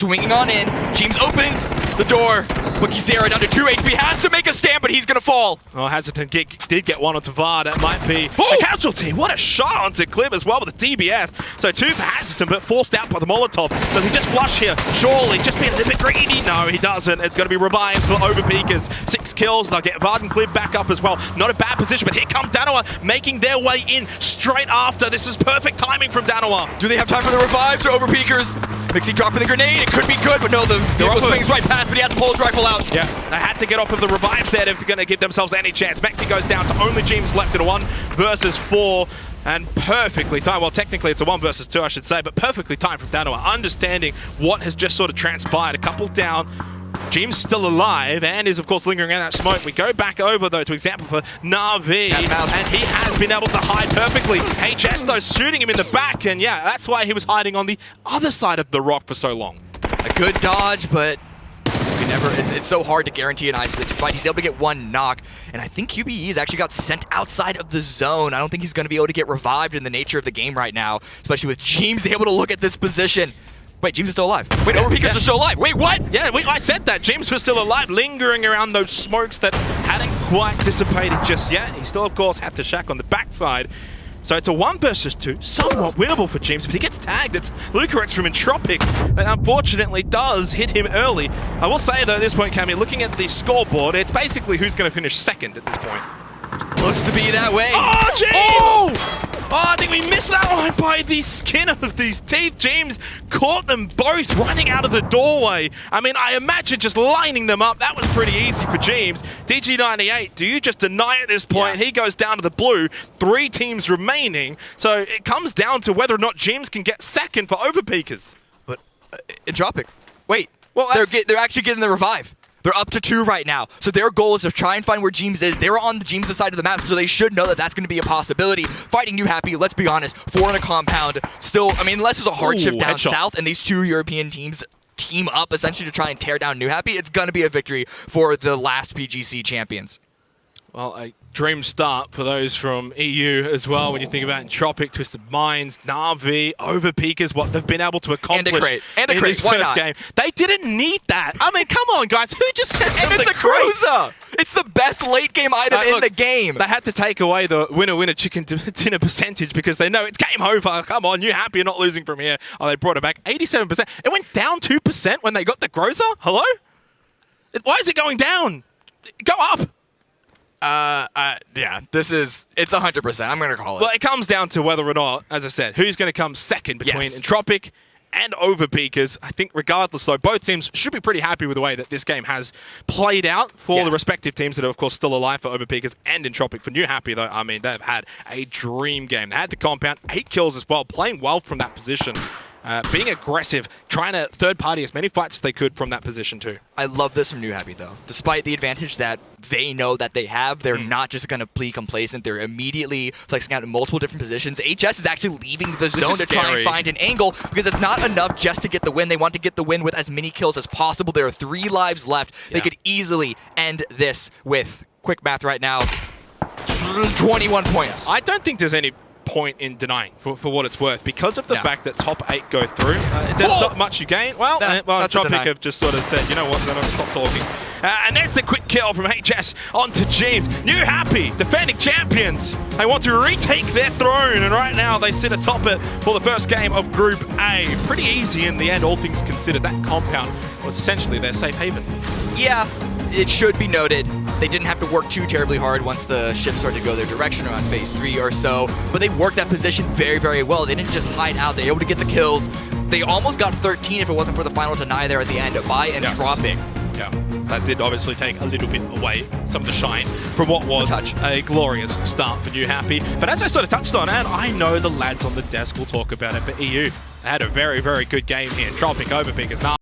Swinging on in, James opens the door. Bookie Zera down to 2 HP, has to make a stand, but he's gonna fall. Oh, Hazleton did get one onto VAR. That might be a casualty. What a shot onto Clip as well with the DBS. So 2 for Hazleton, but forced out by the Molotov. Does he just flush here? Surely, just being a little bit greedy. No, he doesn't. It's gonna be revives for Overpeakers. 6 kills. They'll get Vard and Clip back up as well. Not a bad position, but here come Danoa making their way in straight after. This is perfect timing from Danoa. Do they have time for the revives or Overpeakers? Mixie dropping the grenade. It could be good, but no, the vehicle swings right past, but he has to pull his rifle out. Yeah, they had to get off of the revives there if they're going to give themselves any chance. Mexi goes down, so only James left in a 1 versus 4. And perfectly timed. Well, technically it's a 1 versus 2, I should say, but perfectly timed from Danoa. Understanding what has just sort of transpired. A couple down. James still alive and is, of course, lingering in that smoke. We go back over, though, to example for Na'Vi, and he has been able to hide perfectly. HS, though, shooting him in the back, and yeah, that's why he was hiding on the other side of the rock for so long. A good dodge, but it's so hard to guarantee an isolated fight. He's able to get 1 knock, and I think QBE's actually got sent outside of the zone. I don't think he's going to be able to get revived in the nature of the game right now, especially with James able to look at this position. Wait, James is still alive. Wait, Overpeakers are still alive. Wait, what? Yeah, I said that. James was still alive, lingering around those smokes that hadn't quite dissipated just yet. He still, of course, had the shack on the backside. So it's a 1 versus 2, somewhat winnable for James, but he gets tagged. It's Lucarex from Entropic that unfortunately does hit him early. I will say, though, at this point, Cammy, looking at the scoreboard, it's basically who's going to finish second at this point. Looks to be that way. Oh, James! Oh, I think we missed that one by the skin of these teeth. James caught them both running out of the doorway. I mean, I imagine just lining them up. That was pretty easy for James. DG98, do you just deny at this point? Yeah. He goes down to the blue. 3 teams remaining. So it comes down to whether or not James can get second for Overpeakers. But Entropic, wait. Well, they're actually getting the revive. They're up to 2 right now. So their goal is to try and find where James is. They were on the James' side of the map, so they should know that that's going to be a possibility. Fighting New Happy, let's be honest, 4 in a compound. Still, I mean, unless there's a hardship down south and these 2 European teams team up essentially to try and tear down New Happy, it's going to be a victory for the last PGC champions. Well, a dream start for those from EU as well. When you think about Entropic, Twisted Minds, Na'Vi, Overpeakers, what they've been able to accomplish in this first game. They didn't need that. I mean, come on, guys. Who just said and it's a cruiser? It's the best late game item in the game. They had to take away the winner chicken dinner percentage because they know it's game over. Come on, you happy you're not losing from here. Oh, they brought it back 87%. It went down 2% when they got the Groza. Hello? Why is it going down? Go up. Yeah, it's 100%. I'm going to call it. Well, it comes down to whether or not, as I said, who's going to come second between Entropic and Overpeakers. I think regardless, though, both teams should be pretty happy with the way that this game has played out for the respective teams that are, of course, still alive for Overpeakers and Entropic. For New Happy, though, I mean, they've had a dream game. They had the compound, 8 kills as well, playing well from that position. Being aggressive, trying to third-party as many fights as they could from that position too. I love this from New Happy, though. Despite the advantage that they know that they have, they're not just going to be complacent. They're immediately flexing out in multiple different positions. HS is actually leaving the zone to try and find an angle because it's not enough just to get the win. They want to get the win with as many kills as possible. There are 3 lives left. They could easily end this with, quick math right now, 21 points. I don't think there's any point in denying for what it's worth because of the fact that top 8 go through. There's not much you gain. Well, Tropic have just sort of said, you know what, then I'll stop talking. And there's the quick kill from HS onto James. New Happy, defending champions. They want to retake their throne, and right now they sit atop it for the first game of Group A. Pretty easy in the end, all things considered. That compound was essentially their safe haven. Yeah, it should be noted. They didn't have to work too terribly hard once the shift started to go their direction around phase 3 or so, but they worked that position very, very well. They didn't just hide out. They were able to get the kills. They almost got 13 if it wasn't for the final deny there at the end by Entropic. Yeah, that did obviously take a little bit away some of the shine from what was a glorious start for New Happy. But as I sort of touched on, and I know the lads on the desk will talk about it, but EU had a very, very good game here. Entropic, Overpeakers,